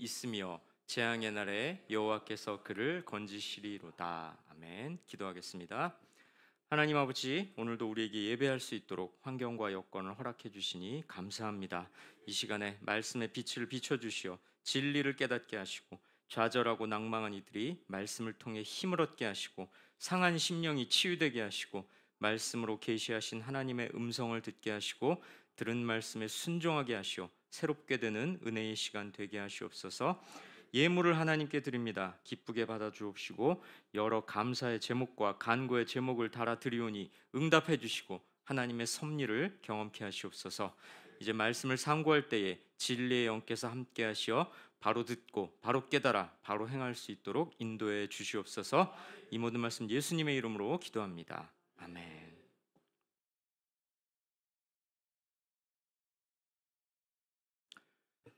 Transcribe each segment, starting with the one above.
있으며 재앙의 날에 여호와께서 그를 건지시리로다. 아멘. 기도하겠습니다. 하나님 아버지, 오늘도 우리에게 예배할 수 있도록 환경과 여건을 허락해 주시니 감사합니다. 이 시간에 말씀의 빛을 비춰 주시어 진리를 깨닫게 하시고 좌절하고 낭망한 이들이 말씀을 통해 힘을 얻게 하시고 상한 심령이 치유되게 하시고 말씀으로 계시하신 하나님의 음성을 듣게 하시고 들은 말씀에 순종하게 하시어 새롭게 되는 은혜의 시간 되게 하시옵소서. 예물을 하나님께 드립니다. 기쁘게 받아 주옵시고 여러 감사의 제목과 간구의 제목을 달아 드리오니 응답해 주시고 하나님의 섭리를 경험케 하시옵소서. 이제 말씀을 상고할 때에 진리의 영께서 함께 하시어 바로 듣고 바로 깨달아 바로 행할 수 있도록 인도해 주시옵소서. 이 모든 말씀 예수님의 이름으로 기도합니다. 아멘.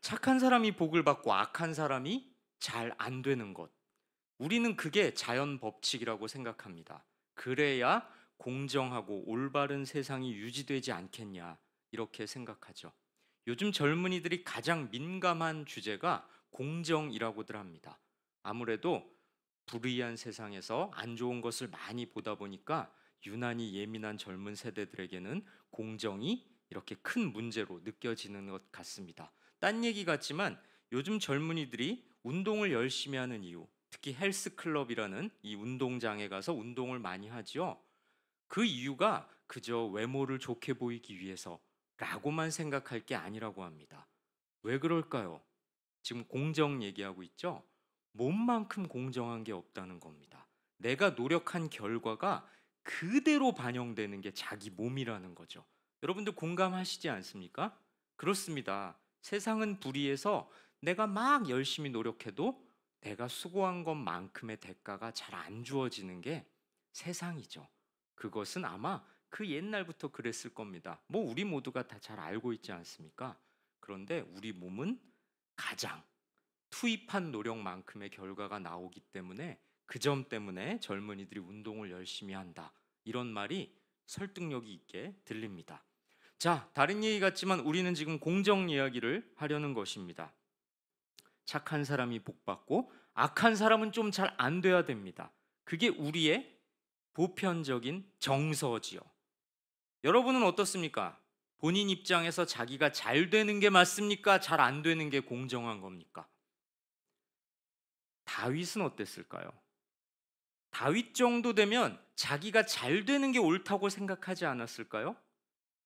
착한 사람이 복을 받고 악한 사람이 잘 안 되는 것. 우리는 그게 자연 법칙이라고 생각합니다. 그래야 공정하고 올바른 세상이 유지되지 않겠냐, 이렇게 생각하죠. 요즘 젊은이들이 가장 민감한 주제가 공정이라고들 합니다. 아무래도 불의한 세상에서 안 좋은 것을 많이 보다 보니까 유난히 예민한 젊은 세대들에게는 공정이 이렇게 큰 문제로 느껴지는 것 같습니다. 딴 얘기 같지만 요즘 젊은이들이 운동을 열심히 하는 이유, 특히 헬스클럽이라는 이 운동장에 가서 운동을 많이 하죠. 그 이유가 그저 외모를 좋게 보이기 위해서라고만 생각할 게 아니라고 합니다. 왜 그럴까요? 지금 공정 얘기하고 있죠? 몸만큼 공정한 게 없다는 겁니다. 내가 노력한 결과가 그대로 반영되는 게 자기 몸이라는 거죠. 여러분들 공감하시지 않습니까? 그렇습니다. 세상은 불의해서 내가 막 열심히 노력해도 내가 수고한 것만큼의 대가가 잘 안 주어지는 게 세상이죠. 그것은 아마 그 옛날부터 그랬을 겁니다. 뭐 우리 모두가 다 잘 알고 있지 않습니까? 그런데 우리 몸은 가장 투입한 노력만큼의 결과가 나오기 때문에 그 점 때문에 젊은이들이 운동을 열심히 한다, 이런 말이 설득력이 있게 들립니다. 자, 다른 얘기 같지만 우리는 지금 공정 이야기를 하려는 것입니다. 착한 사람이 복받고 악한 사람은 좀 잘 안 돼야 됩니다. 그게 우리의 보편적인 정서지요. 여러분은 어떻습니까? 본인 입장에서 자기가 잘 되는 게 맞습니까? 잘 안 되는 게 공정한 겁니까? 다윗은 어땠을까요? 다윗 정도 되면 자기가 잘 되는 게 옳다고 생각하지 않았을까요?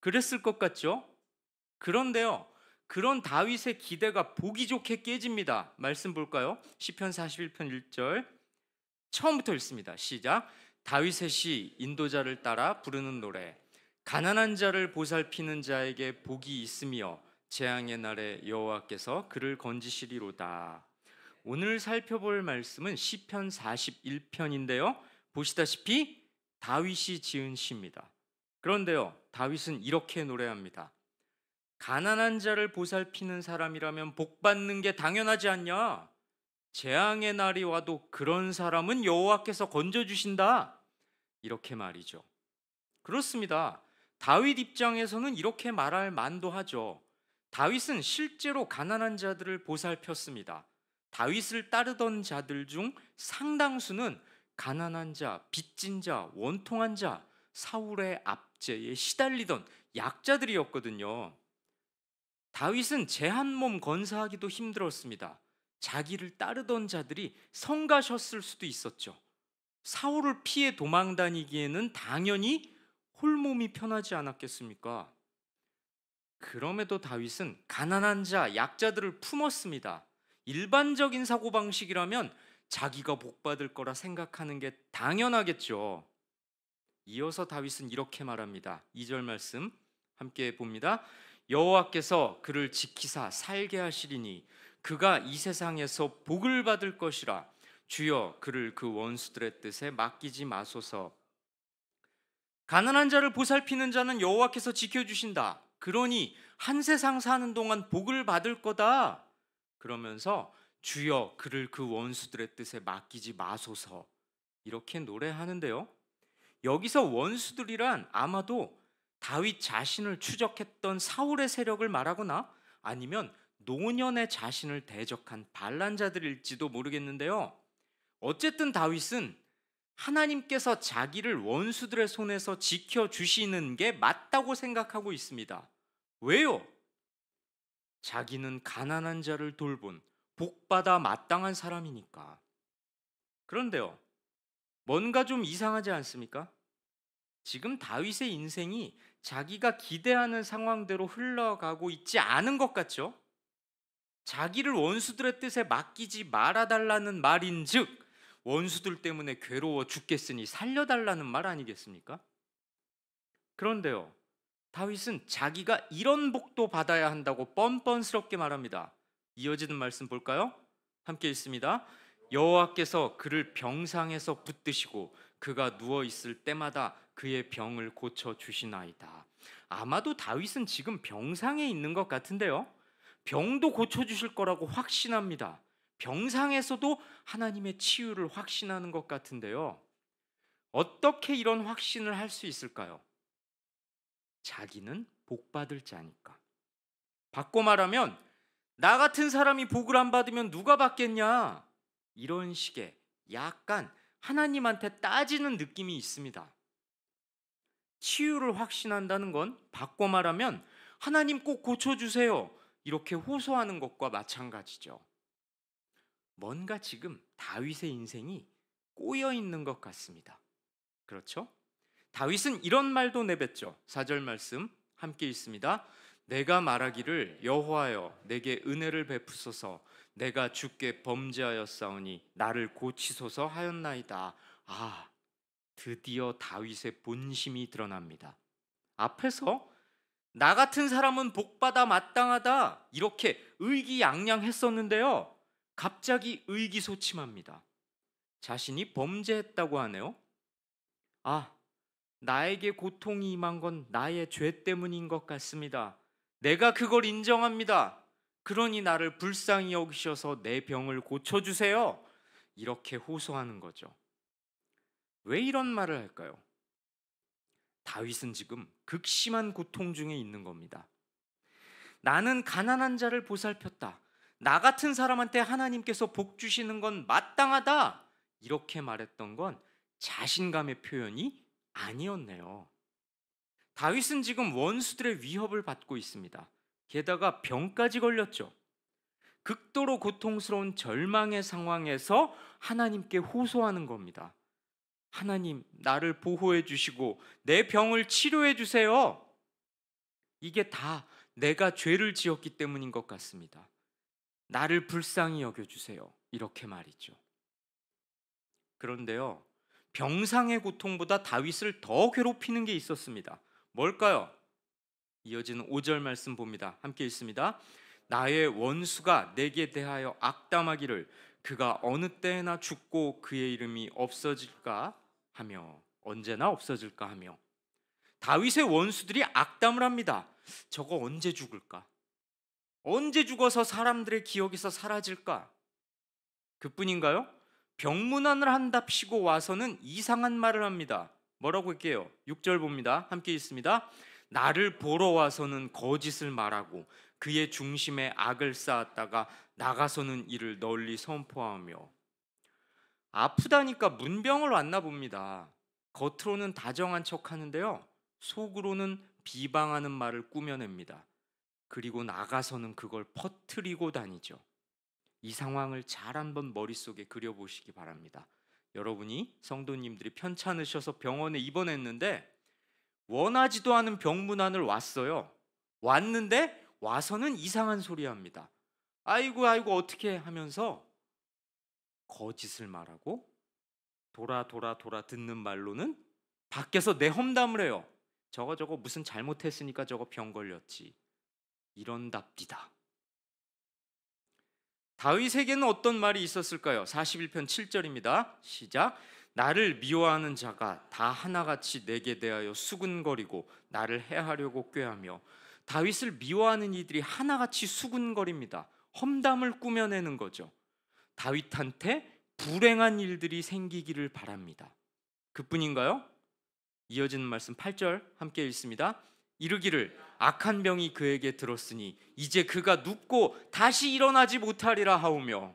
그랬을 것 같죠? 그런데요, 그런 다윗의 기대가 보기 좋게 깨집니다. 말씀 볼까요? 시편 41편 1절 처음부터 읽습니다. 시작. 다윗의 시, 인도자를 따라 부르는 노래. 가난한 자를 보살피는 자에게 복이 있으며 재앙의 날에 여호와께서 그를 건지시리로다. 오늘 살펴볼 말씀은 시편 41편인데요. 보시다시피 다윗이 지은 시입니다. 그런데요, 다윗은 이렇게 노래합니다. 가난한 자를 보살피는 사람이라면 복 받는 게 당연하지 않냐? 재앙의 날이 와도 그런 사람은 여호와께서 건져 주신다. 이렇게 말이죠. 그렇습니다. 다윗 입장에서는 이렇게 말할 만도 하죠. 다윗은 실제로 가난한 자들을 보살폈습니다. 다윗을 따르던 자들 중 상당수는 가난한 자, 빚진 자, 원통한 자, 사울의 압제에 시달리던 약자들이었거든요. 다윗은 제 한 몸 건사하기도 힘들었습니다. 자기를 따르던 자들이 성가셨을 수도 있었죠. 사울을 피해 도망 다니기에는 당연히 홀몸이 편하지 않았겠습니까? 그럼에도 다윗은 가난한 자, 약자들을 품었습니다. 일반적인 사고방식이라면 자기가 복받을 거라 생각하는 게 당연하겠죠. 이어서 다윗은 이렇게 말합니다. 2절 말씀 함께 봅니다. 여호와께서 그를 지키사 살게 하시리니 그가 이 세상에서 복을 받을 것이라. 주여 그를 그 원수들의 뜻에 맡기지 마소서. 가난한 자를 보살피는 자는 여호와께서 지켜주신다. 그러니 한 세상 사는 동안 복을 받을 거다. 그러면서 주여 그를 그 원수들의 뜻에 맡기지 마소서, 이렇게 노래하는데요. 여기서 원수들이란 아마도 다윗 자신을 추적했던 사울의 세력을 말하거나 아니면 노년의 자신을 대적한 반란자들일지도 모르겠는데요. 어쨌든 다윗은 하나님께서 자기를 원수들의 손에서 지켜주시는 게 맞다고 생각하고 있습니다. 왜요? 자기는 가난한 자를 돌본 복받아 마땅한 사람이니까. 그런데요, 뭔가 좀 이상하지 않습니까? 지금 다윗의 인생이 자기가 기대하는 상황대로 흘러가고 있지 않은 것 같죠? 자기를 원수들의 뜻에 맡기지 말아달라는 말인즉 원수들 때문에 괴로워 죽겠으니 살려달라는 말 아니겠습니까? 그런데요, 다윗은 자기가 이런 복도 받아야 한다고 뻔뻔스럽게 말합니다. 이어지는 말씀 볼까요? 함께 읽습니다. 여호와께서 그를 병상에서 붙드시고 그가 누워 있을 때마다 그의 병을 고쳐 주시나이다. 아마도 다윗은 지금 병상에 있는 것 같은데요. 병도 고쳐 주실 거라고 확신합니다. 병상에서도 하나님의 치유를 확신하는 것 같은데요. 어떻게 이런 확신을 할 수 있을까요? 자기는 복 받을 자니까. 바꿔 말하면 나 같은 사람이 복을 안 받으면 누가 받겠냐? 이런 식의 약간 하나님한테 따지는 느낌이 있습니다. 치유를 확신한다는 건 바꿔 말하면 하나님 꼭 고쳐주세요, 이렇게 호소하는 것과 마찬가지죠. 뭔가 지금 다윗의 인생이 꼬여 있는 것 같습니다. 그렇죠? 다윗은 이런 말도 내뱉죠. 4절 말씀 함께 읽습니다. 내가 말하기를 여호와여 내게 은혜를 베푸소서, 내가 주께 범죄하였사오니 나를 고치소서 하였나이다. 아, 드디어 다윗의 본심이 드러납니다. 앞에서 나 같은 사람은 복받아 마땅하다 이렇게 의기양양했었는데요, 갑자기 의기소침합니다. 자신이 범죄했다고 하네요. 아, 나에게 고통이 임한 건 나의 죄 때문인 것 같습니다. 내가 그걸 인정합니다. 그러니 나를 불쌍히 여기셔서 내 병을 고쳐주세요, 이렇게 호소하는 거죠. 왜 이런 말을 할까요? 다윗은 지금 극심한 고통 중에 있는 겁니다. 나는 가난한 자를 보살폈다, 나 같은 사람한테 하나님께서 복 주시는 건 마땅하다, 이렇게 말했던 건 자신감의 표현이 아니었네요. 다윗은 지금 원수들의 위협을 받고 있습니다. 게다가 병까지 걸렸죠. 극도로 고통스러운 절망의 상황에서 하나님께 호소하는 겁니다. 하나님, 나를 보호해 주시고 내 병을 치료해 주세요. 이게 다 내가 죄를 지었기 때문인 것 같습니다. 나를 불쌍히 여겨주세요, 이렇게 말이죠. 그런데요, 병상의 고통보다 다윗을 더 괴롭히는 게 있었습니다. 뭘까요? 이어지는 5절 말씀 봅니다. 함께 읽습니다. 나의 원수가 내게 대하여 악담하기를 그가 어느 때나 죽고 그의 이름이 없어질까 하며, 언제나 없어질까 하며. 다윗의 원수들이 악담을 합니다. 저거 언제 죽을까? 언제 죽어서 사람들의 기억에서 사라질까? 그뿐인가요? 병문안을 한답시고 와서는 이상한 말을 합니다. 뭐라고 할게요? 6절 봅니다. 함께 읽습니다. 나를 보러 와서는 거짓을 말하고 그의 중심에 악을 쌓았다가 나가서는 이를 널리 선포하며. 아프다니까 문병을 왔나 봅니다. 겉으로는 다정한 척 하는데요, 속으로는 비방하는 말을 꾸며냅니다. 그리고 나가서는 그걸 퍼뜨리고 다니죠. 이 상황을 잘 한번 머릿속에 그려보시기 바랍니다. 여러분이 성도님들이 편찮으셔서 병원에 입원했는데 원하지도 않은 병문안을 왔어요. 왔는데 와서는 이상한 소리 합니다. 아이고 아이고 어떻게 하면서 거짓을 말하고 돌아 듣는 말로는 밖에서 내 험담을 해요. 저거 무슨 잘못했으니까 저거 병 걸렸지, 이런답디다. 다윗에게는 어떤 말이 있었을까요? 41편 7절입니다. 시작. 나를 미워하는 자가 다 하나같이 내게 대하여 수군거리고 나를 해하려고 꾀하며. 다윗을 미워하는 이들이 하나같이 수군거립니다. 험담을 꾸며내는 거죠. 다윗한테 불행한 일들이 생기기를 바랍니다. 그뿐인가요? 이어지는 말씀 8절 함께 읽습니다. 이르기를 악한 병이 그에게 들었으니 이제 그가 눕고 다시 일어나지 못하리라 하오며,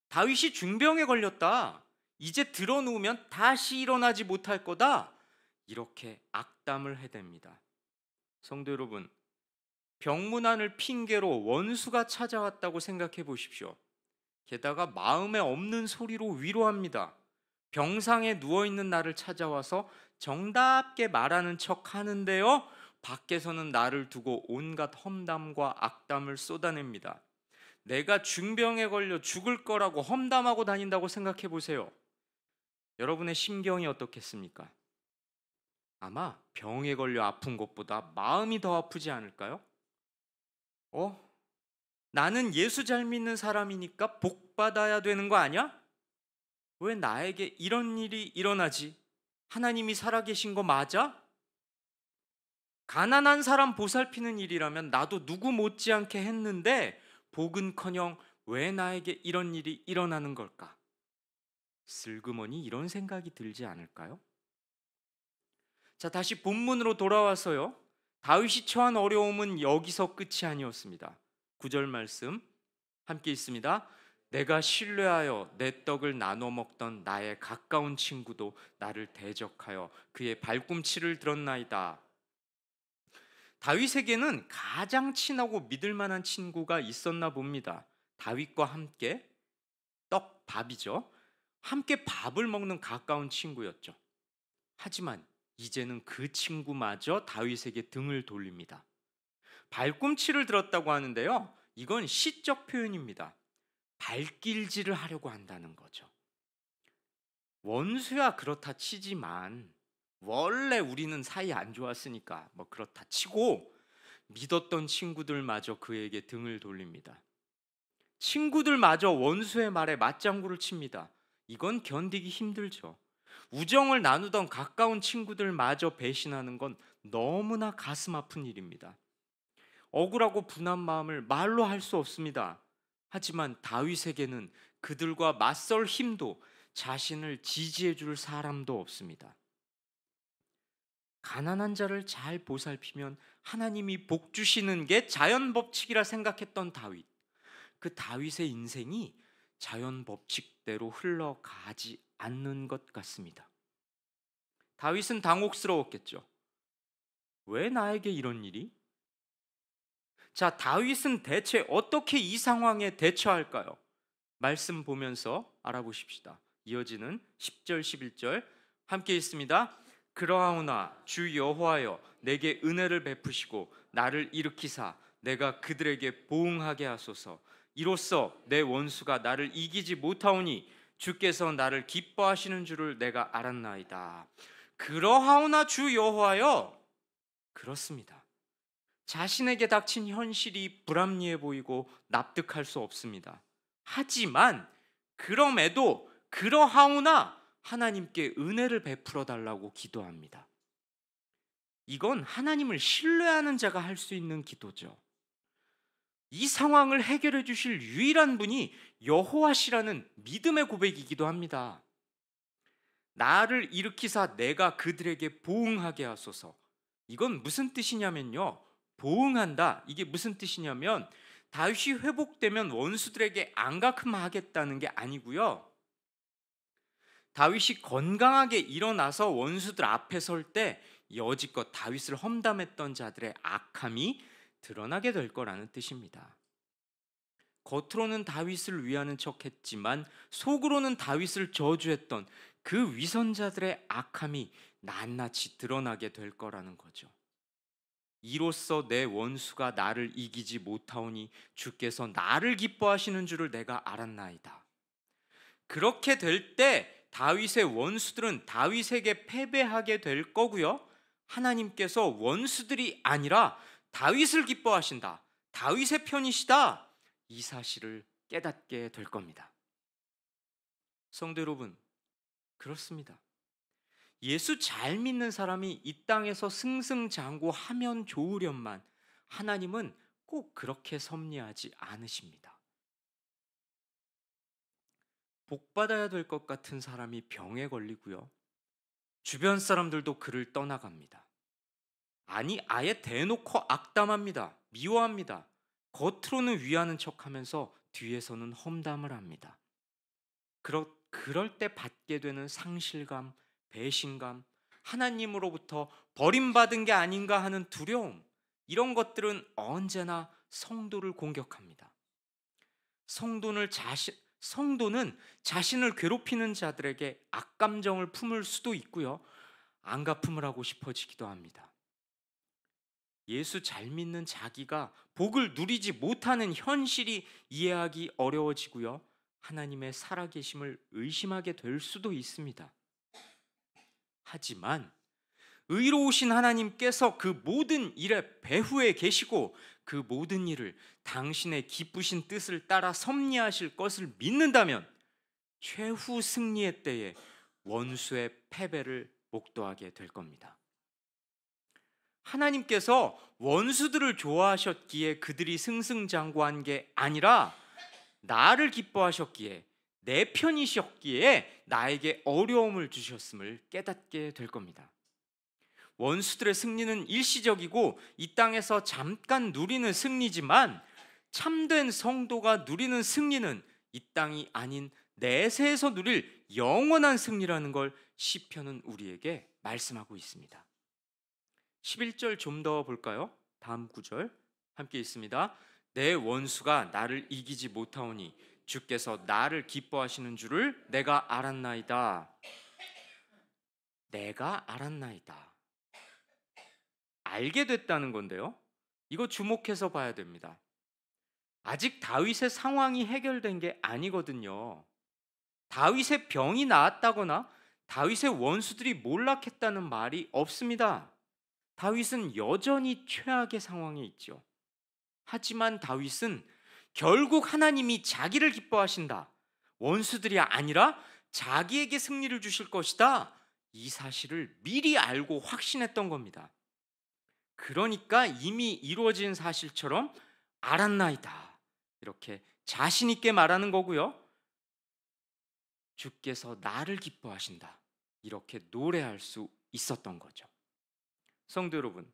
다윗이 중병에 걸렸다, 이제 들어 누우면 다시 일어나지 못할 거다, 이렇게 악담을 해댑니다. 성도 여러분, 병문안을 핑계로 원수가 찾아왔다고 생각해 보십시오. 게다가 마음에 없는 소리로 위로합니다. 병상에 누워있는 나를 찾아와서 정답게 말하는 척 하는데요, 밖에서는 나를 두고 온갖 험담과 악담을 쏟아냅니다. 내가 중병에 걸려 죽을 거라고 험담하고 다닌다고 생각해 보세요. 여러분의 심경이 어떻겠습니까? 아마 병에 걸려 아픈 것보다 마음이 더 아프지 않을까요? 어? 나는 예수 잘 믿는 사람이니까 복 받아야 되는 거 아니야? 왜 나에게 이런 일이 일어나지? 하나님이 살아계신 거 맞아? 가난한 사람 보살피는 일이라면 나도 누구 못지않게 했는데 복은커녕 왜 나에게 이런 일이 일어나는 걸까? 슬그머니 이런 생각이 들지 않을까요? 자, 다시 본문으로 돌아와서요, 다윗이 처한 어려움은 여기서 끝이 아니었습니다. 9절 말씀 함께 있습니다. 내가 신뢰하여 내 떡을 나눠 먹던 나의 가까운 친구도 나를 대적하여 그의 발꿈치를 들었나이다. 다윗에게는 가장 친하고 믿을 만한 친구가 있었나 봅니다. 다윗과 함께 밥이죠. 함께 밥을 먹는 가까운 친구였죠. 하지만 이제는 그 친구마저 다윗에게 등을 돌립니다. 발꿈치를 들었다고 하는데요, 이건 시적 표현입니다. 발길질을 하려고 한다는 거죠. 원수야 그렇다 치지만 원래 우리는 사이 안 좋았으니까 뭐 그렇다 치고 믿었던 친구들마저 그에게 등을 돌립니다. 친구들마저 원수의 말에 맞장구를 칩니다. 이건 견디기 힘들죠. 우정을 나누던 가까운 친구들마저 배신하는 건 너무나 가슴 아픈 일입니다. 억울하고 분한 마음을 말로 할 수 없습니다. 하지만 다윗에게는 그들과 맞설 힘도 자신을 지지해 줄 사람도 없습니다. 가난한 자를 잘 보살피면 하나님이 복 주시는 게 자연 법칙이라 생각했던 다윗. 그 다윗의 인생이 자연 법칙대로 흘러가지 않는 것 같습니다. 다윗은 당혹스러웠겠죠. 왜 나에게 이런 일이? 자, 다윗은 대체 어떻게 이 상황에 대처할까요? 말씀 보면서 알아보십시다. 이어지는 10절 11절 함께 있습니다. 그러하오나 주 여호와여 내게 은혜를 베푸시고 나를 일으키사 내가 그들에게 보응하게 하소서. 이로써 내 원수가 나를 이기지 못하오니 주께서 나를 기뻐하시는 줄을 내가 알았나이다. 그러하오나 주 여호와여. 그렇습니다. 자신에게 닥친 현실이 불합리해 보이고 납득할 수 없습니다. 하지만 그럼에도 그러하오나 하나님께 은혜를 베풀어 달라고 기도합니다. 이건 하나님을 신뢰하는 자가 할 수 있는 기도죠. 이 상황을 해결해 주실 유일한 분이 여호와시라는 믿음의 고백이기도 합니다. 나를 일으키사 내가 그들에게 보응하게 하소서. 이건 무슨 뜻이냐면요, 보응한다, 이게 무슨 뜻이냐면 다윗이 회복되면 원수들에게 안가큼하겠다는 게 아니고요, 다윗이 건강하게 일어나서 원수들 앞에 설 때 여지껏 다윗을 험담했던 자들의 악함이 드러나게 될 거라는 뜻입니다. 겉으로는 다윗을 위하는 척했지만 속으로는 다윗을 저주했던 그 위선자들의 악함이 낱낱이 드러나게 될 거라는 거죠. 이로써 내 원수가 나를 이기지 못하오니 주께서 나를 기뻐하시는 줄을 내가 알았나이다. 그렇게 될 때 다윗의 원수들은 다윗에게 패배하게 될 거고요, 하나님께서 원수들이 아니라 다윗을 기뻐하신다, 다윗의 편이시다, 이 사실을 깨닫게 될 겁니다. 성도 여러분, 그렇습니다. 예수 잘 믿는 사람이 이 땅에서 승승장구하면 좋으련만 하나님은 꼭 그렇게 섭리하지 않으십니다. 복받아야 될 것 같은 사람이 병에 걸리고요, 주변 사람들도 그를 떠나갑니다. 아니, 아예 대놓고 악담합니다. 미워합니다. 겉으로는 위하는 척하면서 뒤에서는 험담을 합니다. 그럴 때 받게 되는 상실감, 배신감, 하나님으로부터 버림받은 게 아닌가 하는 두려움, 이런 것들은 언제나 성도를 공격합니다. 성도는 자신을 괴롭히는 자들에게 악감정을 품을 수도 있고요, 안갚음을 하고 싶어지기도 합니다. 예수 잘 믿는 자기가 복을 누리지 못하는 현실이 이해하기 어려워지고요, 하나님의 살아계심을 의심하게 될 수도 있습니다. 하지만 의로우신 하나님께서 그 모든 일의 배후에 계시고 그 모든 일을 당신의 기쁘신 뜻을 따라 섭리하실 것을 믿는다면 최후 승리의 때에 원수의 패배를 목도하게 될 겁니다. 하나님께서 원수들을 좋아하셨기에 그들이 승승장구한 게 아니라 나를 기뻐하셨기에, 내 편이셨기에 나에게 어려움을 주셨음을 깨닫게 될 겁니다. 원수들의 승리는 일시적이고 이 땅에서 잠깐 누리는 승리지만 참된 성도가 누리는 승리는 이 땅이 아닌 내세에서 누릴 영원한 승리라는 걸 시편은 우리에게 말씀하고 있습니다. 11절 좀 더 볼까요? 다음 구절 함께 있습니다. 내 원수가 나를 이기지 못하오니 주께서 나를 기뻐하시는 줄을 내가 알았나이다. 내가 알았나이다. 알게 됐다는 건데요, 이거 주목해서 봐야 됩니다. 아직 다윗의 상황이 해결된 게 아니거든요. 다윗의 병이 나았다거나 다윗의 원수들이 몰락했다는 말이 없습니다. 다윗은 여전히 최악의 상황에 있죠. 하지만 다윗은 결국 하나님이 자기를 기뻐하신다, 원수들이 아니라 자기에게 승리를 주실 것이다, 이 사실을 미리 알고 확신했던 겁니다. 그러니까 이미 이루어진 사실처럼 알았나이다, 이렇게 자신 있게 말하는 거고요, 주께서 나를 기뻐하신다, 이렇게 노래할 수 있었던 거죠. 성도 여러분,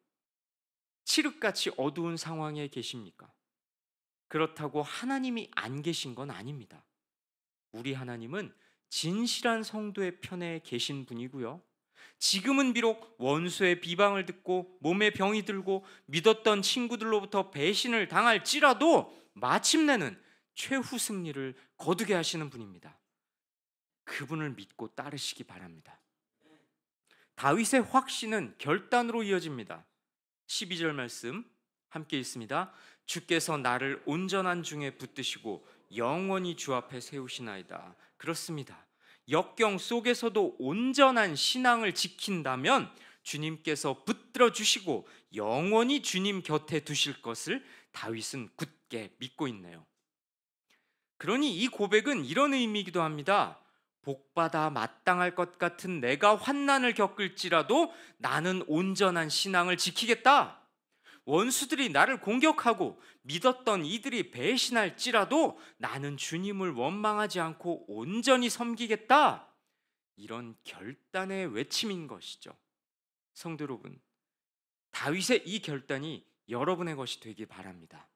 칠흑같이 어두운 상황에 계십니까? 그렇다고 하나님이 안 계신 건 아닙니다. 우리 하나님은 진실한 성도의 편에 계신 분이고요, 지금은 비록 원수의 비방을 듣고 몸에 병이 들고 믿었던 친구들로부터 배신을 당할지라도 마침내는 최후 승리를 거두게 하시는 분입니다. 그분을 믿고 따르시기 바랍니다. 다윗의 확신은 결단으로 이어집니다. 12절 말씀 함께 있습니다. 주께서 나를 온전한 중에 붙드시고 영원히 주 앞에 세우시나이다. 그렇습니다. 역경 속에서도 온전한 신앙을 지킨다면 주님께서 붙들어 주시고 영원히 주님 곁에 두실 것을 다윗은 굳게 믿고 있네요. 그러니 이 고백은 이런 의미이기도 합니다. 복받아 마땅할 것 같은 내가 환난을 겪을지라도 나는 온전한 신앙을 지키겠다. 원수들이 나를 공격하고 믿었던 이들이 배신할지라도 나는 주님을 원망하지 않고 온전히 섬기겠다. 이런 결단의 외침인 것이죠. 성도 여러분, 다윗의 이 결단이 여러분의 것이 되길 바랍니다.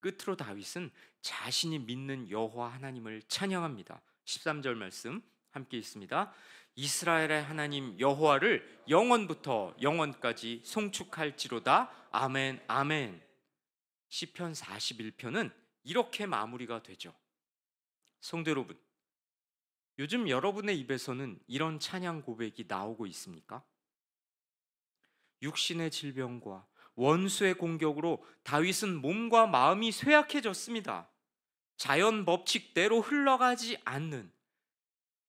끝으로 다윗은 자신이 믿는 여호와 하나님을 찬양합니다. 13절 말씀 함께 있습니다. 이스라엘의 하나님 여호와를 영원부터 영원까지 송축할지로다. 아멘 아멘. 시편 41편은 이렇게 마무리가 되죠. 성도 여러분, 요즘 여러분의 입에서는 이런 찬양 고백이 나오고 있습니까? 육신의 질병과 원수의 공격으로 다윗은 몸과 마음이 쇠약해졌습니다. 자연 법칙대로 흘러가지 않는,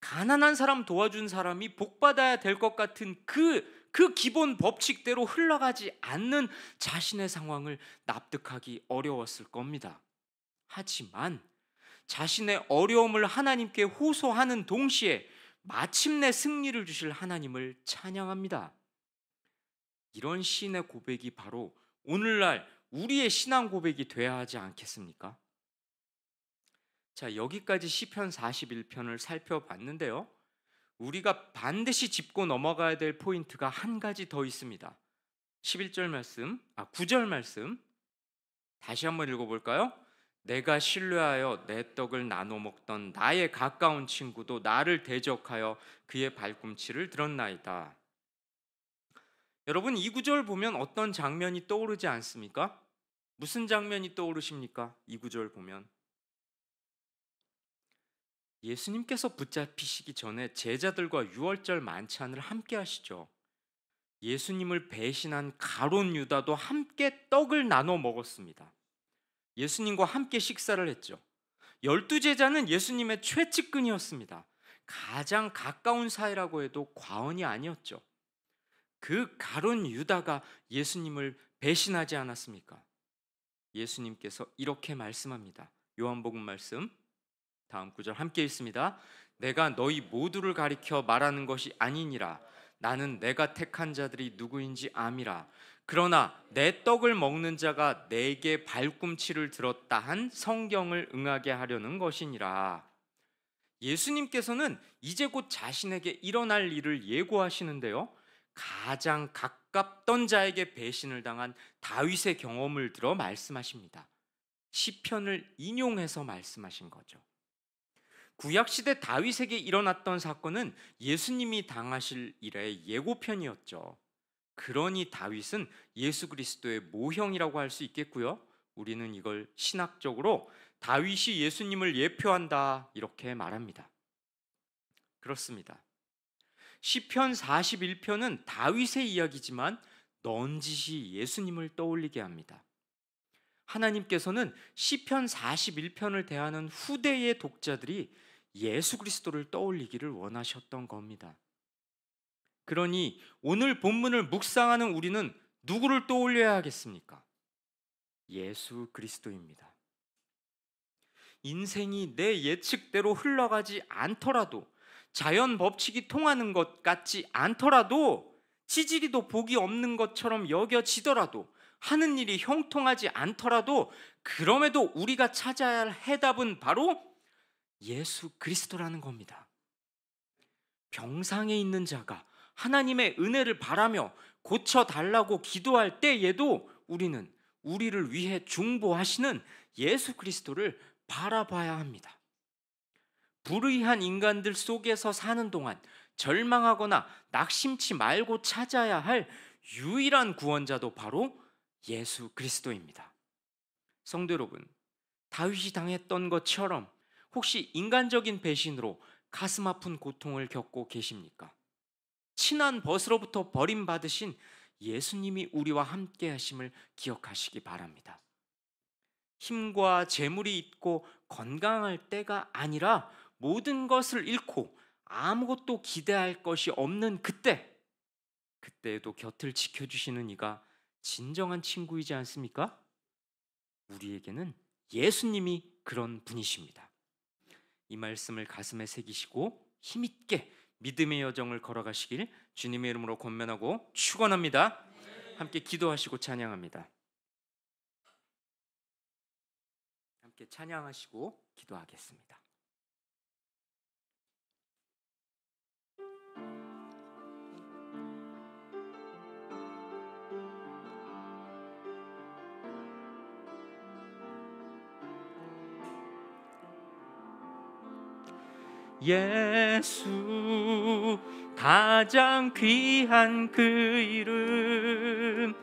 가난한 사람 도와준 사람이 복받아야 될 것 같은 그 기본 법칙대로 흘러가지 않는 자신의 상황을 납득하기 어려웠을 겁니다. 하지만 자신의 어려움을 하나님께 호소하는 동시에 마침내 승리를 주실 하나님을 찬양합니다. 이런 시인의 고백이 바로 오늘날 우리의 신앙 고백이 돼야 하지 않겠습니까? 자, 여기까지 시편 41편을 살펴봤는데요, 우리가 반드시 짚고 넘어가야 될 포인트가 한 가지 더 있습니다. 11절 말씀, 9절 말씀 다시 한번 읽어볼까요? 내가 신뢰하여 내 떡을 나눠 먹던 나의 가까운 친구도 나를 대적하여 그의 발꿈치를 들었나이다. 여러분, 이 구절 보면 어떤 장면이 떠오르지 않습니까? 무슨 장면이 떠오르십니까? 이 구절 보면 예수님께서 붙잡히시기 전에 제자들과 유월절 만찬을 함께 하시죠. 예수님을 배신한 가룟 유다도 함께 떡을 나눠 먹었습니다. 예수님과 함께 식사를 했죠. 12제자는 예수님의 최측근이었습니다. 가장 가까운 사이라고 해도 과언이 아니었죠. 그 가룟 유다가 예수님을 배신하지 않았습니까? 예수님께서 이렇게 말씀합니다. 요한복음 말씀 다음 구절 함께 읽습니다. 내가 너희 모두를 가리켜 말하는 것이 아니니라. 나는 내가 택한 자들이 누구인지 암이라. 그러나 내 떡을 먹는 자가 내게 발꿈치를 들었다 한 성경을 응하게 하려는 것이니라. 예수님께서는 이제 곧 자신에게 일어날 일을 예고하시는데요, 가장 가깝던 자에게 배신을 당한 다윗의 경험을 들어 말씀하십니다. 시편을 인용해서 말씀하신 거죠. 구약시대 다윗에게 일어났던 사건은 예수님이 당하실 일의 예고편이었죠. 그러니 다윗은 예수 그리스도의 모형이라고 할 수 있겠고요, 우리는 이걸 신학적으로 다윗이 예수님을 예표한다 이렇게 말합니다. 그렇습니다. 시편 41편은 다윗의 이야기지만 넌지시 예수님을 떠올리게 합니다. 하나님께서는 시편 41편을 대하는 후대의 독자들이 예수 그리스도를 떠올리기를 원하셨던 겁니다. 그러니 오늘 본문을 묵상하는 우리는 누구를 떠올려야 하겠습니까? 예수 그리스도입니다. 인생이 내 예측대로 흘러가지 않더라도, 자연 법칙이 통하는 것 같지 않더라도, 지지리도 복이 없는 것처럼 여겨지더라도, 하는 일이 형통하지 않더라도, 그럼에도 우리가 찾아야 할 해답은 바로 예수 그리스도라는 겁니다. 병상에 있는 자가 하나님의 은혜를 바라며 고쳐달라고 기도할 때에도 우리는 우리를 위해 중보하시는 예수 그리스도를 바라봐야 합니다. 불의한 인간들 속에서 사는 동안 절망하거나 낙심치 말고 찾아야 할 유일한 구원자도 바로 예수 그리스도입니다. 성도 여러분, 다윗이 당했던 것처럼 혹시 인간적인 배신으로 가슴 아픈 고통을 겪고 계십니까? 친한 벗으로부터 버림받으신 예수님이 우리와 함께 하심을 기억하시기 바랍니다. 힘과 재물이 있고 건강할 때가 아니라 모든 것을 잃고 아무것도 기대할 것이 없는 그때에도 곁을 지켜주시는 이가 진정한 친구이지 않습니까? 우리에게는 예수님이 그런 분이십니다. 이 말씀을 가슴에 새기시고 힘있게 믿음의 여정을 걸어가시길 주님의 이름으로 권면하고 축원합니다. 함께 기도하시고 찬양합니다. 함께 찬양하시고 기도하겠습니다. 예수, 가장 귀한 그 이름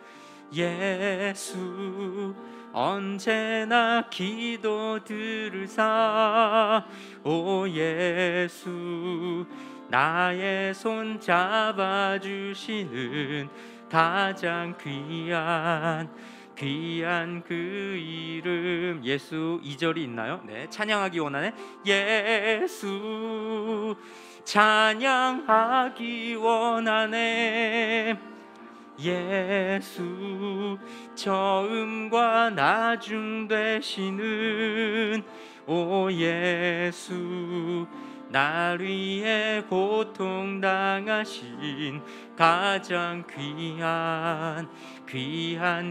예수, 언제나 기도 들으사. 오 예수, 나의 손 잡아주시는 가장 귀한 그 이름 예수. 2절이 있나요? 네, 찬양하기 원하네. 예수, 찬양하기 원하네. 예수, 처음과 나중 되시는 오 예수, 날 위해 고통당하신 가장 귀한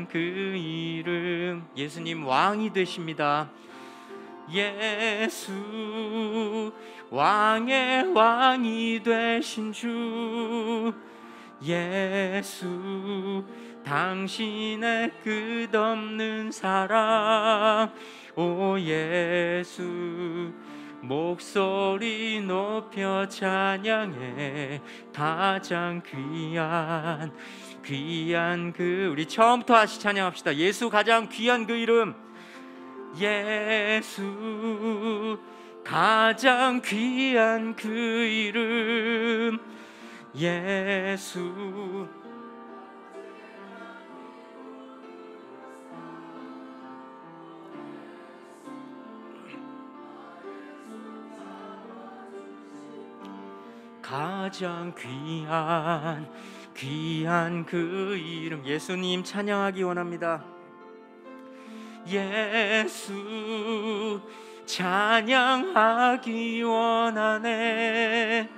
그 이름. 예수님 왕이 되십니다. 예수 왕의 왕이 되신 주 예수 당신의 끝없는 사랑 오 예수 목소리 높여 찬양해 가장 귀한 그 우리 처음부터 다시 찬양합시다. 예수 가장 귀한 그 이름 예수 가장 귀한 그 이름 예수 가장 귀한 그 이름 예수님 찬양하기 원합니다. 예수 찬양하기 원하네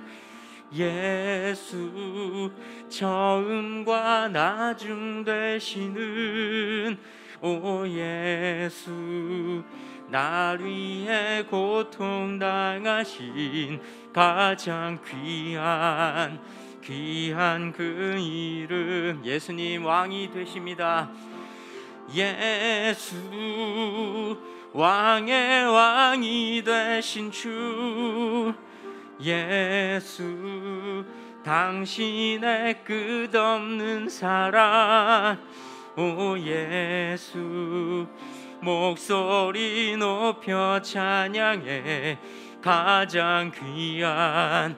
예수 처음과 나중 되시는 오 예수 날 위해 고통당하신 가장 귀한 그 이름 예수님 왕이 되십니다. 예수 왕의 왕이 되신 주 예수 당신의 끝없는 사랑 오 예수 목소리 높여 찬양해 가장 귀한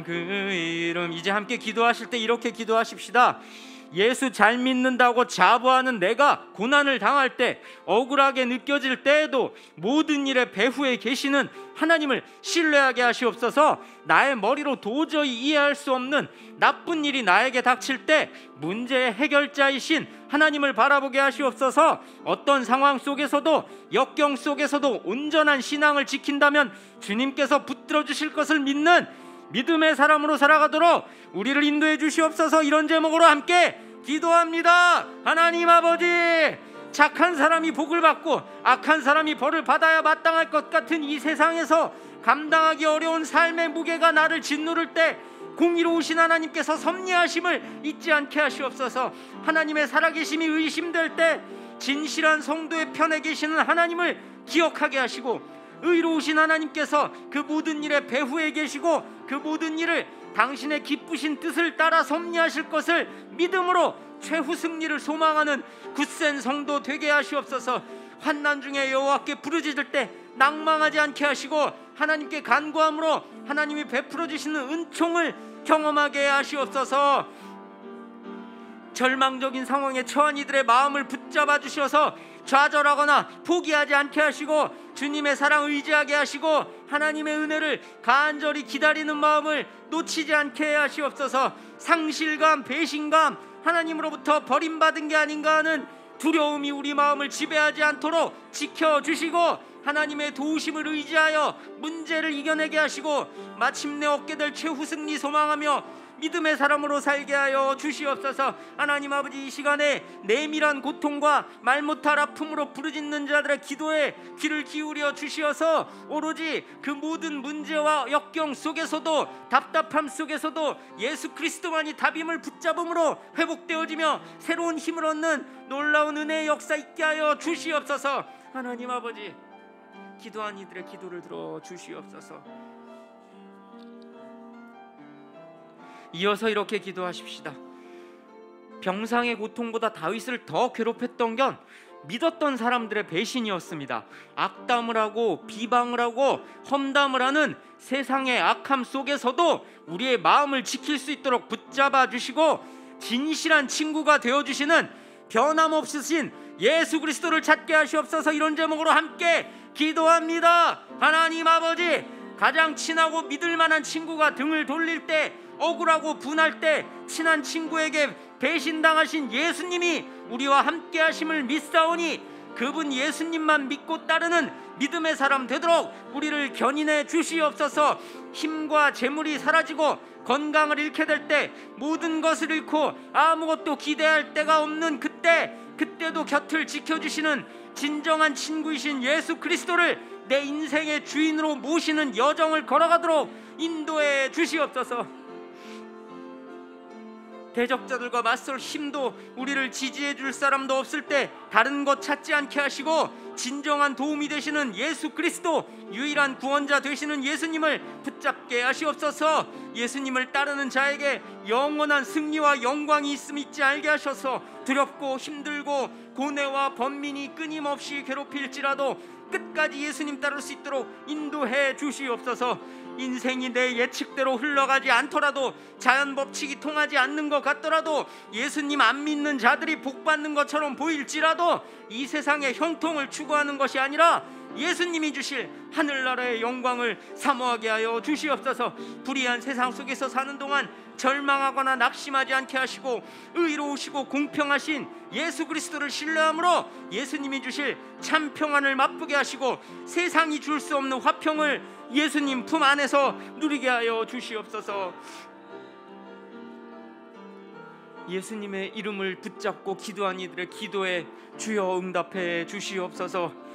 그 이름 이제 함께 기도하실 때 이렇게 기도하십시다. 예수 잘 믿는다고 자부하는 내가 고난을 당할 때 억울하게 느껴질 때에도 모든 일의 배후에 계시는 하나님을 신뢰하게 하시옵소서. 나의 머리로 도저히 이해할 수 없는 나쁜 일이 나에게 닥칠 때 문제의 해결자이신 하나님을 바라보게 하시옵소서. 어떤 상황 속에서도 역경 속에서도 온전한 신앙을 지킨다면 주님께서 붙들어 주실 것을 믿는 믿음의 사람으로 살아가도록 우리를 인도해 주시옵소서. 이런 제목으로 함께 기도합니다. 하나님 아버지, 착한 사람이 복을 받고 악한 사람이 벌을 받아야 마땅할 것 같은 이 세상에서 감당하기 어려운 삶의 무게가 나를 짓누를 때 공의로우신 하나님께서 섭리하심을 잊지 않게 하시옵소서. 하나님의 살아계심이 의심될 때 진실한 성도의 편에 계시는 하나님을 기억하게 하시고 의로우신 하나님께서 그 모든 일의 배후에 계시고 그 모든 일을 당신의 기쁘신 뜻을 따라 섭리하실 것을 믿음으로 최후 승리를 소망하는 굳센 성도 되게 하시옵소서. 환난 중에 여호와께 부르짖을 때 낭망하지 않게 하시고 하나님께 간구함으로 하나님이 베풀어 주시는 은총을 경험하게 하시옵소서. 절망적인 상황에 처한 이들의 마음을 붙잡아 주셔서 좌절하거나 포기하지 않게 하시고 주님의 사랑 의지하게 하시고 하나님의 은혜를 간절히 기다리는 마음을 놓치지 않게 하시옵소서. 상실감, 배신감, 하나님으로부터 버림받은 게 아닌가 하는 두려움이 우리 마음을 지배하지 않도록 지켜주시고 하나님의 도우심을 의지하여 문제를 이겨내게 하시고 마침내 얻게 될 최후 승리 소망하며 믿음의 사람으로 살게 하여 주시옵소서. 하나님 아버지, 이 시간에 내밀한 고통과 말 못할 아픔으로 부르짖는 자들의 기도에 귀를 기울여 주시어서 오로지 그 모든 문제와 역경 속에서도 답답함 속에서도 예수 그리스도만이 답임을 붙잡음으로 회복되어지며 새로운 힘을 얻는 놀라운 은혜의 역사 있게 하여 주시옵소서. 하나님 아버지, 기도한 이들의 기도를 들어 주시옵소서. 이어서 이렇게 기도하십시다. 병상의 고통보다 다윗을 더 괴롭혔던 건 믿었던 사람들의 배신이었습니다. 악담을 하고 비방을 하고 험담을 하는 세상의 악함 속에서도 우리의 마음을 지킬 수 있도록 붙잡아 주시고 진실한 친구가 되어주시는 변함없으신 예수 그리스도를 찾게 하시옵소서. 이런 제목으로 함께 기도합니다. 하나님 아버지, 가장 친하고 믿을 만한 친구가 등을 돌릴 때, 억울하고 분할 때 친한 친구에게 배신당하신 예수님이 우리와 함께 하심을 믿사오니 그분 예수님만 믿고 따르는 믿음의 사람 되도록 우리를 견인해 주시옵소서. 힘과 재물이 사라지고 건강을 잃게 될 때, 모든 것을 잃고 아무것도 기대할 데가 없는 그때도 곁을 지켜주시는 진정한 친구이신 예수 그리스도를 내 인생의 주인으로 모시는 여정을 걸어가도록 인도해 주시옵소서. 대적자들과 맞설 힘도, 우리를 지지해 줄 사람도 없을 때 다른 것 찾지 않게 하시고, 진정한 도움이 되시는 예수 그리스도, 유일한 구원자 되시는 예수님을 붙잡게 하시옵소서. 예수님을 따르는 자에게 영원한 승리와 영광이 있음 잊지 알게 하셔서, 두렵고 힘들고 고뇌와 번민이 끊임없이 괴롭힐지라도 끝까지 예수님 따를 수 있도록 인도해 주시옵소서. 인생이 내 예측대로 흘러가지 않더라도, 자연 법칙이 통하지 않는 것 같더라도, 예수님 안 믿는 자들이 복받는 것처럼 보일지라도 이 세상의 형통을 추구하는 것이 아니라 예수님이 주실 하늘나라의 영광을 사모하게 하여 주시옵소서. 불의한 세상 속에서 사는 동안 절망하거나 낙심하지 않게 하시고, 의로우시고 공평하신 예수 그리스도를 신뢰함으로 예수님이 주실 참 평안을 맛보게 하시고, 세상이 줄 수 없는 화평을 예수님 품 안에서 누리게 하여 주시옵소서. 예수님의 이름을 붙잡고 기도한 이들의 기도에 주여 응답해 주시옵소서.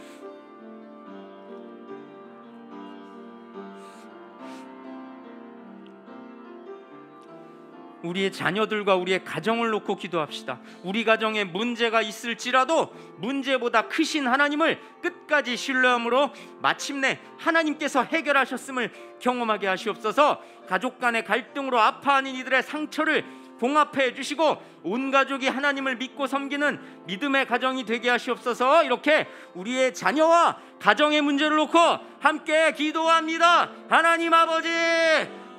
우리의 자녀들과 우리의 가정을 놓고 기도합시다. 우리 가정에 문제가 있을지라도 문제보다 크신 하나님을 끝까지 신뢰함으로 마침내 하나님께서 해결하셨음을 경험하게 하시옵소서. 가족 간의 갈등으로 아파하는 이들의 상처를 봉합해 주시고, 온 가족이 하나님을 믿고 섬기는 믿음의 가정이 되게 하시옵소서. 이렇게 우리의 자녀와 가정의 문제를 놓고 함께 기도합니다. 하나님 아버지,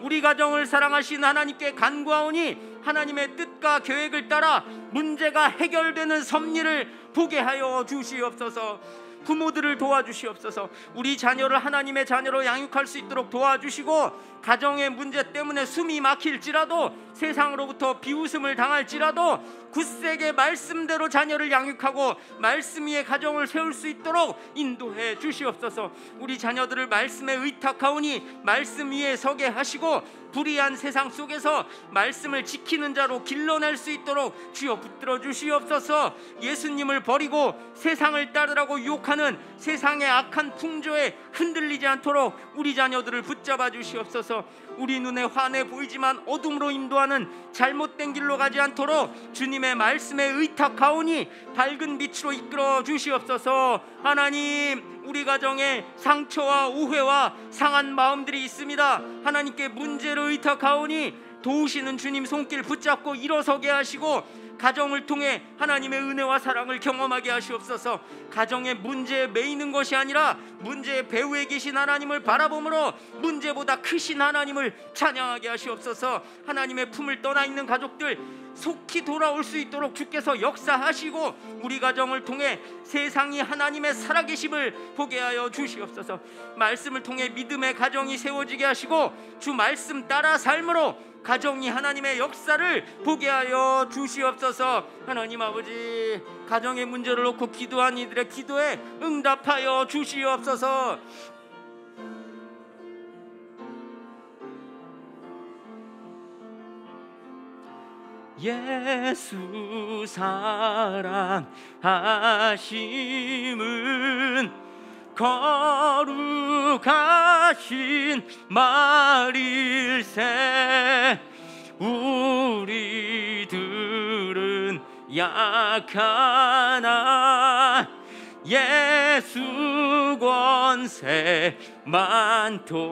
우리 가정을 사랑하신 하나님께 간구하오니 하나님의 뜻과 계획을 따라 문제가 해결되는 섭리를 보게 하여 주시옵소서. 부모들을 도와주시옵소서. 우리 자녀를 하나님의 자녀로 양육할 수 있도록 도와주시고, 가정의 문제 때문에 숨이 막힐지라도, 세상으로부터 비웃음을 당할지라도 굳세게 말씀대로 자녀를 양육하고 말씀 위에 가정을 세울 수 있도록 인도해 주시옵소서. 우리 자녀들을 말씀에 의탁하오니 말씀 위에 서게 하시고, 불의한 세상 속에서 말씀을 지키는 자로 길러낼 수 있도록 주여 붙들어 주시옵소서. 예수님을 버리고 세상을 따르라고 유혹하는 세상의 악한 풍조에 흔들리지 않도록 우리 자녀들을 붙잡아 주시옵소서. 우리 눈에 환해 보이지만 어둠으로 인도하는 잘못된 길로 가지 않도록 주님의 말씀에 의탁하오니 밝은 빛으로 이끌어 주시옵소서. 하나님, 우리 가정에 상처와 오해와 상한 마음들이 있습니다. 하나님께 문제를 의탁하오니 도우시는 주님 손길 붙잡고 일어서게 하시고, 가정을 통해 하나님의 은혜와 사랑을 경험하게 하시옵소서. 가정의 문제에 매이는 것이 아니라 문제의 배후에 계신 하나님을 바라보므로 문제보다 크신 하나님을 찬양하게 하시옵소서. 하나님의 품을 떠나 있는 가족들 속히 돌아올 수 있도록 주께서 역사하시고, 우리 가정을 통해 세상이 하나님의 살아계심을 보게 하여 주시옵소서. 말씀을 통해 믿음의 가정이 세워지게 하시고, 주 말씀 따라 삶으로 가정이 하나님의 역사를 보게 하여 주시옵소서. 하나님 아버지, 가정의 문제를 놓고 기도한 이들의 기도에 응답하여 주시옵소서. 예수 사랑하심은 거룩하신 말일세. 우리들은 약하나 예수 권세 많도다.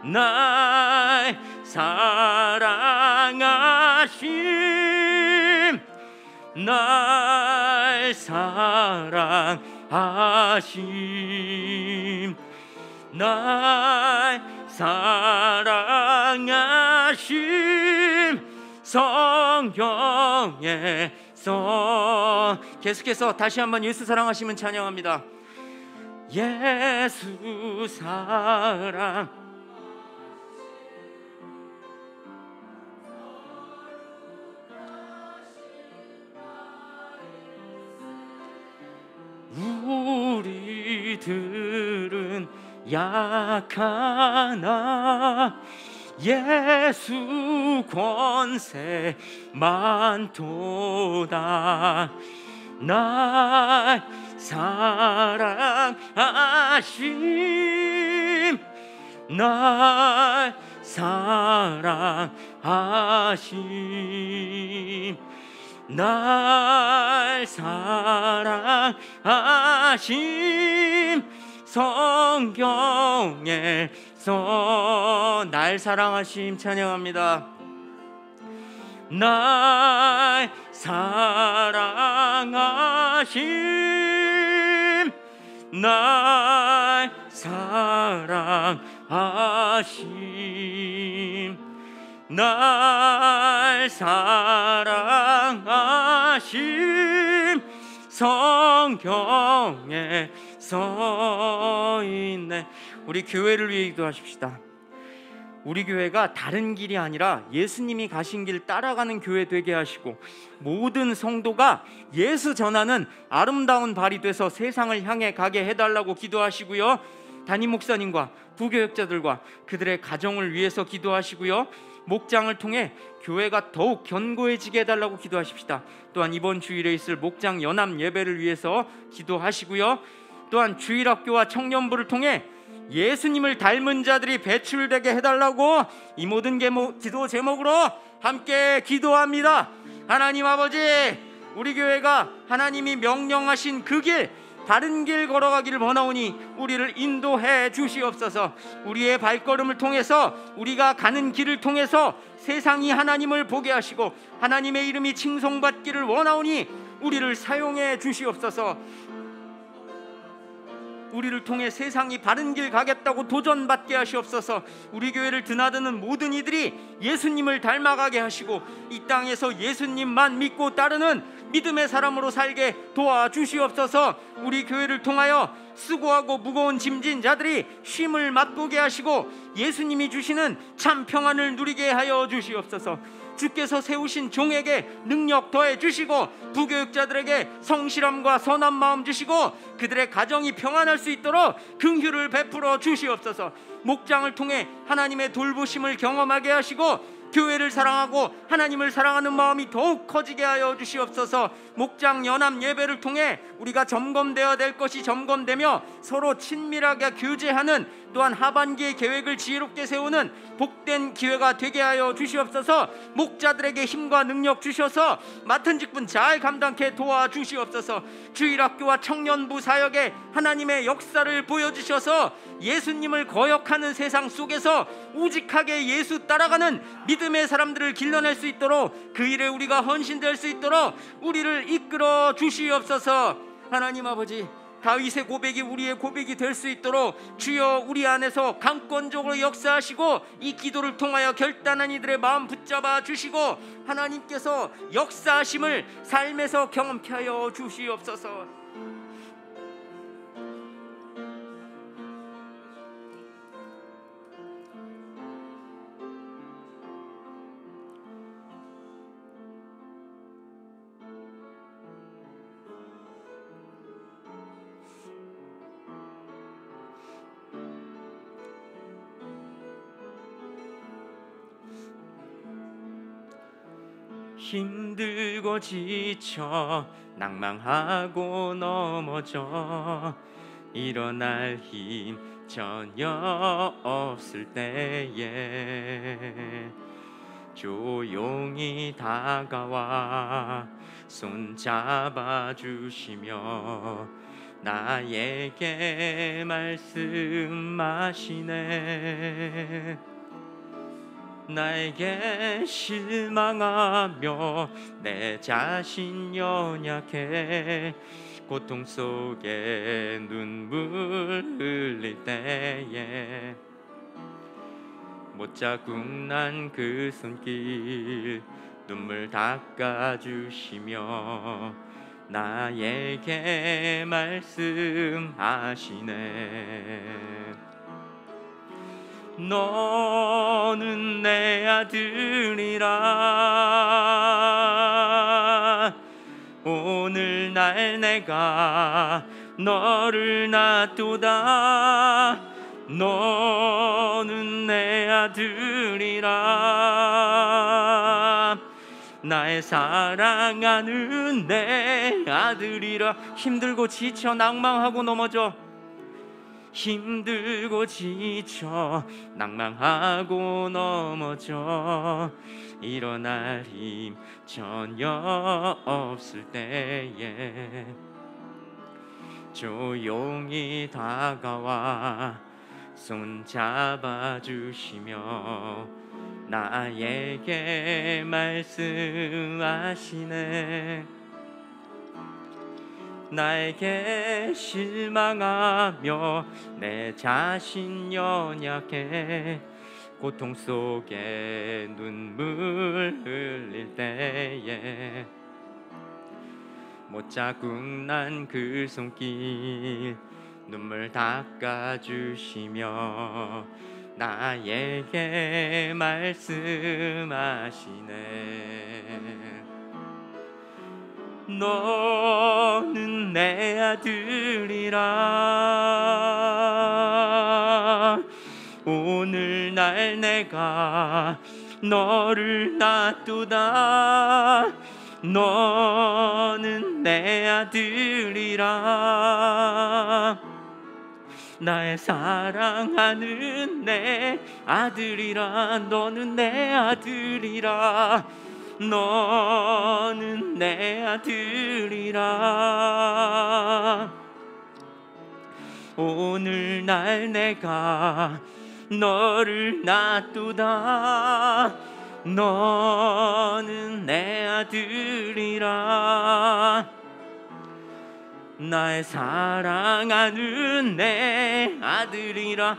날 사랑하심, 날 사랑하심, 날 사랑하심. 성경에서 계속해서 다시 한번 예수 사랑하심은 찬양합니다. 예수 사랑, 우리들은 약하나 예수 권세 많도다. 날 사랑하심, 날 사랑하심, 날 사랑하심. 성경에서 날 사랑하심 찬양합니다. 날 사랑하심, 날 사랑하심, 날 사랑하심. 성경에 서 있네. 우리 교회를 위해 기도하십시다. 우리 교회가 다른 길이 아니라 예수님이 가신 길 따라가는 교회 되게 하시고, 모든 성도가 예수 전하는 아름다운 발이 돼서 세상을 향해 가게 해달라고 기도하시고요. 담임 목사님과 부교역자들과 그들의 가정을 위해서 기도하시고요. 목장을 통해 교회가 더욱 견고해지게 해달라고 기도하십시다. 또한 이번 주일에 있을 목장 연합 예배를 위해서 기도하시고요. 또한 주일학교와 청년부를 통해 예수님을 닮은 자들이 배출되게 해달라고 이 모든 기도 제목으로 함께 기도합니다. 하나님 아버지, 우리 교회가 하나님이 명령하신 그 길, 바른 길 걸어가기를 원하오니 우리를 인도해 주시옵소서. 우리의 발걸음을 통해서, 우리가 가는 길을 통해서 세상이 하나님을 보게 하시고 하나님의 이름이 칭송받기를 원하오니 우리를 사용해 주시옵소서. 우리를 통해 세상이 바른 길 가겠다고 도전받게 하시옵소서. 우리 교회를 드나드는 모든 이들이 예수님을 닮아가게 하시고 이 땅에서 예수님만 믿고 따르는 믿음의 사람으로 살게 도와주시옵소서. 우리 교회를 통하여 수고하고 무거운 짐진 자들이 쉼을 맛보게 하시고 예수님이 주시는 참 평안을 누리게 하여 주시옵소서. 주께서 세우신 종에게 능력 더해 주시고 부교육자들에게 성실함과 선한 마음 주시고 그들의 가정이 평안할 수 있도록 긍휼을 베풀어 주시옵소서. 목장을 통해 하나님의 돌보심을 경험하게 하시고 교회를 사랑하고 하나님을 사랑하는 마음이 더욱 커지게 하여 주시옵소서. 목장 연합 예배를 통해 우리가 점검되어야 될 것이 점검되며 서로 친밀하게 교제하는, 또한 하반기의 계획을 지혜롭게 세우는 복된 기회가 되게 하여 주시옵소서. 목자들에게 힘과 능력 주셔서 맡은 직분 잘 감당케 도와주시옵소서. 주일학교와 청년부 사역에 하나님의 역사를 보여주셔서 예수님을 거역하는 세상 속에서 우직하게 예수 따라가는 믿음의 사람들을 길러낼 수 있도록, 그 일에 우리가 헌신될 수 있도록 우리를 이끌어 주시옵소서. 하나님 아버지, 다윗의 고백이 우리의 고백이 될 수 있도록 주여 우리 안에서 강권적으로 역사하시고 이 기도를 통하여 결단한 이들의 마음 붙잡아 주시고 하나님께서 역사하심을 삶에서 경험케 하여 주시옵소서. 힘들고 지쳐 낭망하고 넘어져 일어날 힘 전혀 없을 때에 조용히 다가와 손잡아 주시며 나에게 말씀하시네. 나에게 실망하며 내 자신 연약해 고통 속에 눈물 흘릴 때에 못자국 난 그 손길 눈물 닦아주시며 나에게 말씀하시네. 너는 내 아들이라 오늘날 내가 너를 낳도다. 너는 내 아들이라 나의 사랑하는 내 아들이라. 힘들고 지쳐 낭망하고 넘어져, 힘들고 지쳐 낭망하고 넘어져 일어날 힘 전혀 없을 때에 조용히 다가와 손 잡아주시며 나에게 말씀하시네. 나에게 실망하며 내 자신 연약해 고통 속에 눈물 흘릴 때에 못자국 난 그 손길 눈물 닦아주시며 나에게 말씀하시네. 너는 내 아들이라. 오늘날 내가 너를 놔두다. 너는 내 아들이라. 나의 사랑하는 내 아들이라. 너는 내 아들이라. 너는 내 아들이라. 오늘날 내가 너를 놔두다. 너는 내 아들이라. 나의 사랑하는 내 아들이라.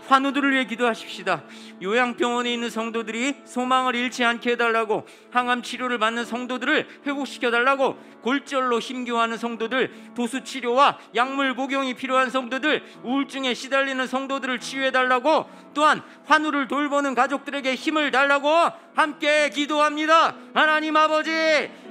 환우들을 위해 기도하십시다. 요양병원에 있는 성도들이 소망을 잃지 않게 해달라고, 항암 치료를 받는 성도들을 회복시켜달라고, 골절로 힘겨워하는 성도들, 도수치료와 약물 복용이 필요한 성도들, 우울증에 시달리는 성도들을 치유해달라고, 또한 환우를 돌보는 가족들에게 힘을 달라고 함께 기도합니다. 하나님 아버지,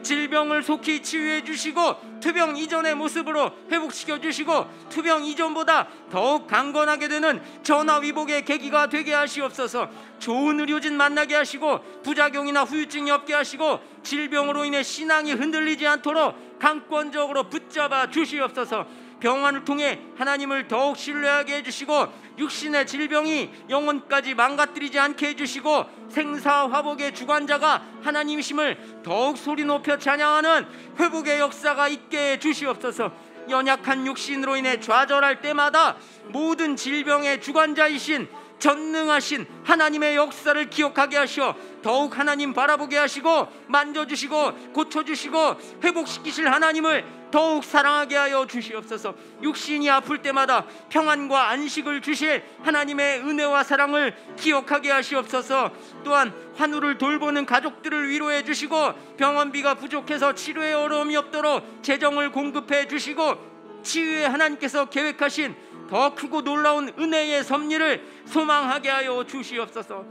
질병을 속히 치유해 주시고 투병 이전의 모습으로 회복시켜 주시고 투병 이전보다 더욱 강건하게 되는 전화위복의 계기가 되게 하시옵소서. 좋은 의료진 만나게 하시고 부작용이나 후유증이 없게 하시고 질병으로 인해 신앙이 흔들리지 않도록 강권적으로 붙잡아 주시옵소서. 병환을 통해 하나님을 더욱 신뢰하게 해주시고 육신의 질병이 영혼까지 망가뜨리지 않게 해주시고 생사화복의 주관자가 하나님이심을 더욱 소리 높여 찬양하는 회복의 역사가 있게 해주시옵소서. 연약한 육신으로 인해 좌절할 때마다 모든 질병의 주관자이신 전능하신 하나님의 역사를 기억하게 하시어 더욱 하나님 바라보게 하시고 만져주시고 고쳐주시고 회복시키실 하나님을 더욱 사랑하게 하여 주시옵소서. 육신이 아플 때마다 평안과 안식을 주실 하나님의 은혜와 사랑을 기억하게 하시옵소서. 또한 환우를 돌보는 가족들을 위로해 주시고 병원비가 부족해서 치료에 어려움이 없도록 재정을 공급해 주시고 치유의 하나님께서 계획하신 더 크고 놀라운 은혜의 섭리를 소망하게 하여 주시옵소서.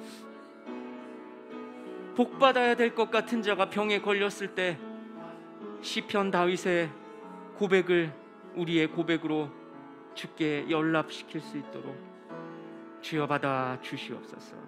복받아야 될 것 같은 자가 병에 걸렸을 때 시편 다윗의 고백을 우리의 고백으로 주께 연락시킬 수 있도록 주여 받아 주시옵소서.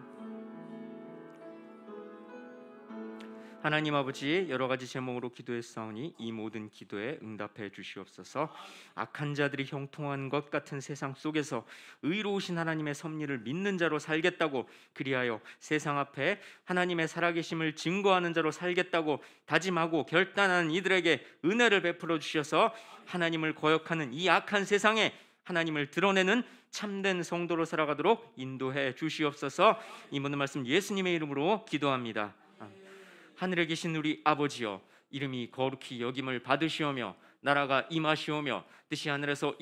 하나님 아버지, 여러 가지 제목으로 기도했사오니 이 모든 기도에 응답해 주시옵소서. 악한 자들이 형통한 것 같은 세상 속에서 의로우신 하나님의 섭리를 믿는 자로 살겠다고, 그리하여 세상 앞에 하나님의 살아계심을 증거하는 자로 살겠다고 다짐하고 결단하는 이들에게 은혜를 베풀어 주셔서 하나님을 거역하는 이 악한 세상에 하나님을 드러내는 참된 성도로 살아가도록 인도해 주시옵소서. 이 모든 말씀 예수님의 이름으로 기도합니다. 하늘에 계신 우리 아버지여, 이름이 거룩히 여김을 받으시오며 나라가 임하시오며 뜻이 하늘에서